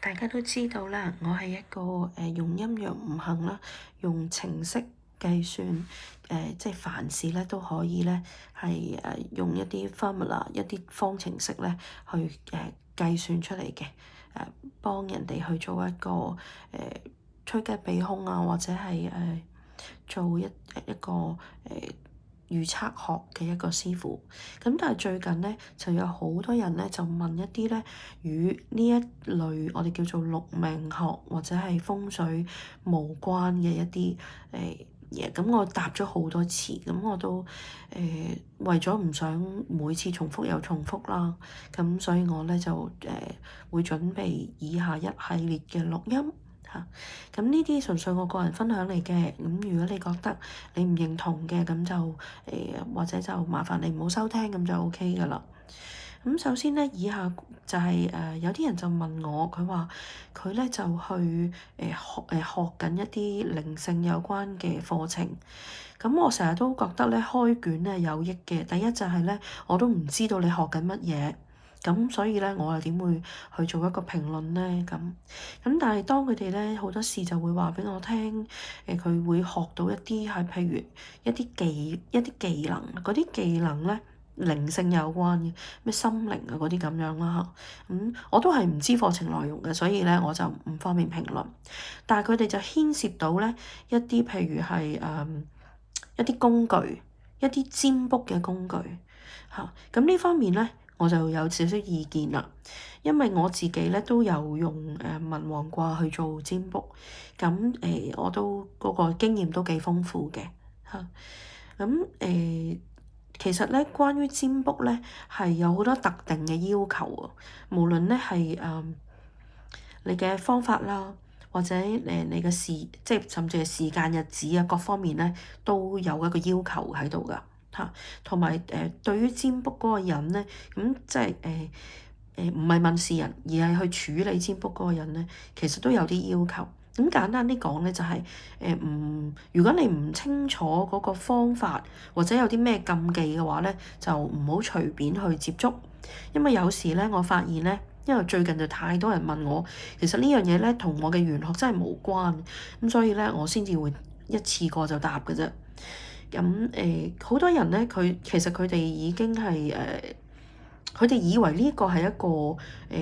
大家都知道啦，我係一個用陰陽五行啦，用程式計算即係凡事咧都可以咧係用一啲 formula 一啲方程式咧去計算出嚟嘅幫人哋去做一個趨吉避凶啊，或者係做一個預測學嘅一個師傅，咁但係最近咧就有好多人咧就問一啲咧與呢一類我哋叫做六命學或者係風水無關嘅一啲嘢，咁我答咗好多次，咁我都為咗唔想每次重複又重複啦，咁所以我咧就會準備以下一系列嘅錄音。咁呢啲純粹我個人分享嚟嘅，咁如果你覺得你唔認同嘅，咁就或者就麻煩你唔好收聽，咁就 OK 噶啦。咁首先咧，以下就係有啲人就問我，佢話佢咧就去學緊一啲靈性有關嘅課程。咁我成日都覺得咧開卷咧有益嘅。第一就係咧，我都唔知道你學緊乜嘢。咁所以咧，我又點會去做一個評論咧？咁但係當佢哋咧好多時就會話俾我聽，佢會學到一啲係譬如一啲技能，嗰啲技能咧靈性有關嘅，咩心靈啊嗰啲咁樣啦嚇。我都係唔知課程內容嘅，所以咧我就唔方便評論。但係佢哋就牽涉到咧一啲譬如係一啲工具，一啲占卜嘅工具嚇。咁呢方面咧，我就有少少意見啦，因為我自己咧都有用文王卦去做占卜，咁我都嗰個經驗都幾豐富嘅嚇。其實咧關於占卜咧係有好多特定嘅要求啊，無論咧係你嘅方法啦，或者你嘅即係甚至係時間日子啊各方面咧都有一個要求喺度㗎。同埋對於占卜嗰個人咧，咁即係唔係問事人，而係去處理占卜嗰個人咧，其實都有啲要求。咁簡單啲講咧，就係如果你唔清楚嗰個方法，或者有啲咩禁忌嘅話咧，就唔好隨便去接觸。因為有時咧，我發現咧，因為最近就太多人問我，其實呢樣嘢咧同我嘅玄學真係無關，咁所以咧我先至會一次過就答嘅啫。咁好多人咧，其實佢哋已經係佢哋以為呢個係一個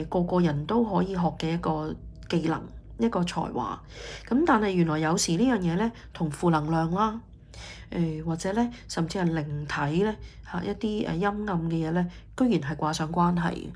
個個人都可以學嘅一個技能，一個才華。咁但係原來有時呢樣嘢咧，同負能量啦，或者咧，甚至係靈體咧一啲陰暗嘅嘢咧，居然係掛上關係嘅。